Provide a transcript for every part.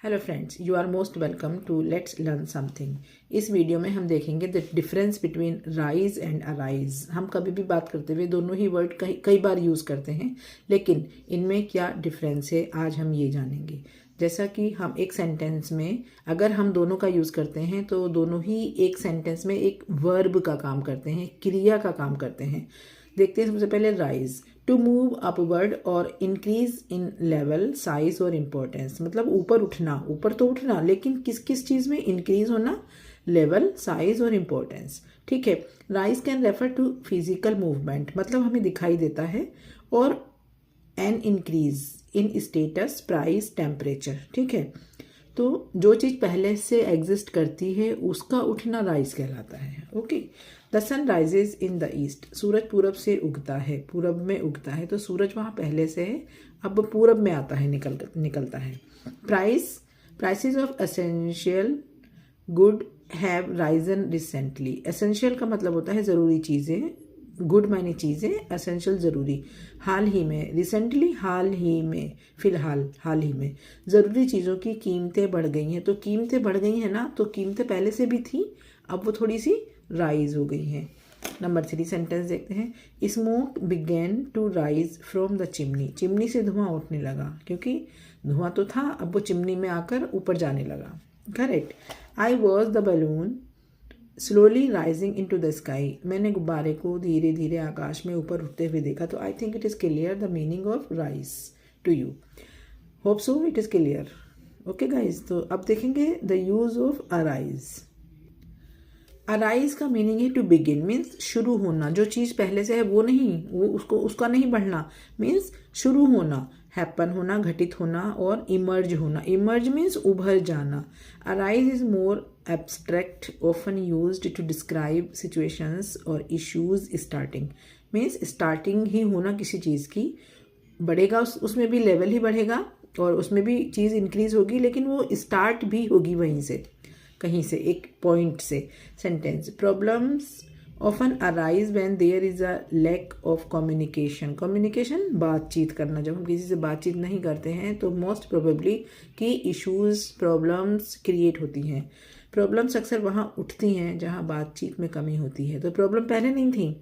Hello friends, you are most welcome to let's learn something. इस video में हम देखेंगे the difference between rise and arise. हम कभी भी बात करते हुए दोनों ही वर्ड कई बार यूज़ करते हैं, लेकिन इनमें क्या डिफरेंस है आज हम ये जानेंगे। जैसा कि हम एक सेंटेंस में अगर हम दोनों का यूज़ करते हैं तो दोनों ही एक सेंटेंस में एक वर्ब का काम करते हैं, क्रिया का काम करते हैं। देखते हैं सबसे पहले राइज, टू मूव अपवर्ड और इंक्रीज इन लेवल, साइज और इम्पोर्टेंस। मतलब ऊपर उठना, ऊपर तो उठना, लेकिन किस किस चीज़ में इंक्रीज होना, लेवल, साइज और इम्पोर्टेंस। ठीक है। Rise can refer to physical movement, मतलब हमें दिखाई देता है, और an increase in status, price, temperature. ठीक है। तो जो चीज़ पहले से एग्जिस्ट करती है उसका उठना राइज कहलाता है। Okay. The sun rises in the east, सूरज पूरब से उगता है, पूरब में उगता है, तो सूरज वहाँ पहले से है, अब पूरब में आता है, निकलता है। Prices of essential good have Ryzen recently. Essential का मतलब होता है ज़रूरी चीज़ें, गुड मायने चीज़ें, एसेंशियल ज़रूरी। हाल ही में, रिसेंटली हाल ही में, फिलहाल, हाल ही में। ज़रूरी चीज़ों की कीमतें बढ़ गई हैं, तो कीमतें बढ़ गई हैं ना, तो कीमतें पहले से भी थी, अब वो थोड़ी सी राइज हो गई हैं। नंबर 3 सेंटेंस देखते हैं। Smoke began to rise from the chimney, chimney से धुआं उठने लगा, क्योंकि धुआं तो था, अब वो चिमनी में आकर ऊपर जाने लगा। Correct. I was the balloon slowly rising into the sky, मैंने गुब्बारे को धीरे धीरे आकाश में ऊपर उठते हुए देखा। तो I think it is clear the meaning of rise to you. Hope so it is clear. Okay guys, तो अब देखेंगे the use of arise. Arise का मीनिंग है टू बिगिन, मीन्स शुरू होना। जो चीज़ पहले से है वो नहीं, वो उसका नहीं बढ़ना, मीन्स शुरू होना, हैपन होना, घटित होना, और इमर्ज होना। इमर्ज मीन्स उभर जाना। Arise is more abstract, often used to describe situations और इश्यूज। स्टार्टिंग मीन्स स्टार्टिंग ही होना किसी चीज़ की, बढ़ेगा, उसमें भी लेवल ही बढ़ेगा और उसमें भी चीज़ इंक्रीज होगी, लेकिन वो स्टार्ट भी होगी वहीं से, कहीं से, एक पॉइंट से। Sentence, problems often arise when there is a lack of communication. Communication, बातचीत करना। जब हम किसी से बातचीत नहीं करते हैं तो मोस्ट प्रोबेबली कि इश्यूज, प्रॉब्लम्स क्रिएट होती हैं। प्रॉब्लम्स अक्सर वहाँ उठती हैं जहाँ बातचीत में कमी होती है। तो प्रॉब्लम पहले नहीं थी,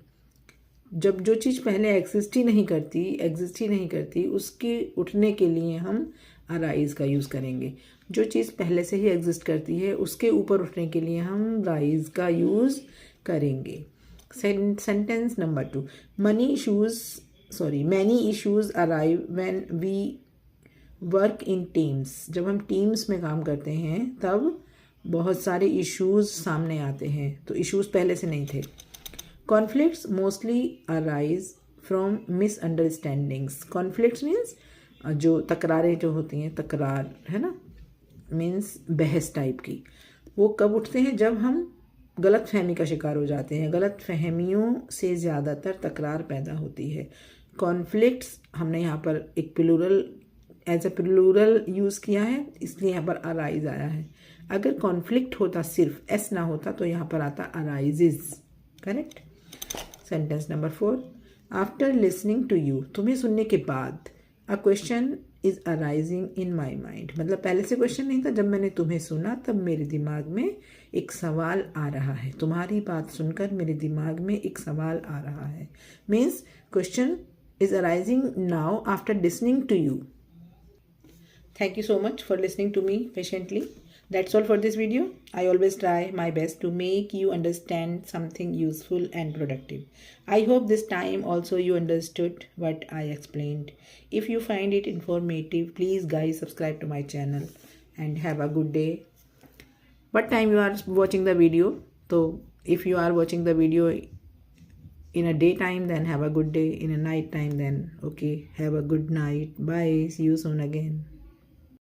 जब जो चीज़ पहले एग्जिस्ट ही नहीं करती, उसके उठने के लिए हम अराइज का यूज़ करेंगे। जो चीज़ पहले से ही एग्जिस्ट करती है उसके ऊपर उठने के लिए हम राइज का यूज़ करेंगे। Sentence number 2, many issues arrive when we work in teams. जब हम टीम्स में काम करते हैं तब बहुत सारे इश्यूज सामने आते हैं, तो इश्यूज पहले से नहीं थे। Conflicts mostly arise from misunderstandings. Conflicts means जो तकरारें जो होती हैं, तकरार है ना, मीन्स बहस टाइप की। वो कब उठते हैं, जब हम गलत फहमी का शिकार हो जाते हैं। गलत फहमियों से ज़्यादातर तकरार पैदा होती है। कॉन्फ्लिक्ट्स हमने यहाँ पर एक plural, as a plural use किया है, इसलिए यहाँ पर अराइज आया है। अगर कॉन्फ्लिक्ट होता, सिर्फ एस ना होता, तो यहाँ पर आता arises. Correct. Sentence number 4, after listening to you, तुम्हें सुनने के बाद, a question is arising in my mind. मतलब पहले से क्वेश्चन नहीं था, जब मैंने तुम्हें सुना तब मेरे दिमाग में एक सवाल आ रहा है। तुम्हारी बात सुनकर मेरे दिमाग में एक सवाल आ रहा है, means question is arising now after listening to you. Thank you so much for listening to me patiently. That's all for this video. I always try my best to make you understand something useful and productive. I hope this time also you understood what I explained. If you find it informative, please guys subscribe to my channel and have a good day. What time you are watching the video? So if you are watching the video in a daytime, then have a good day. In a night time, then okay, have a good night. Bye. See you soon again.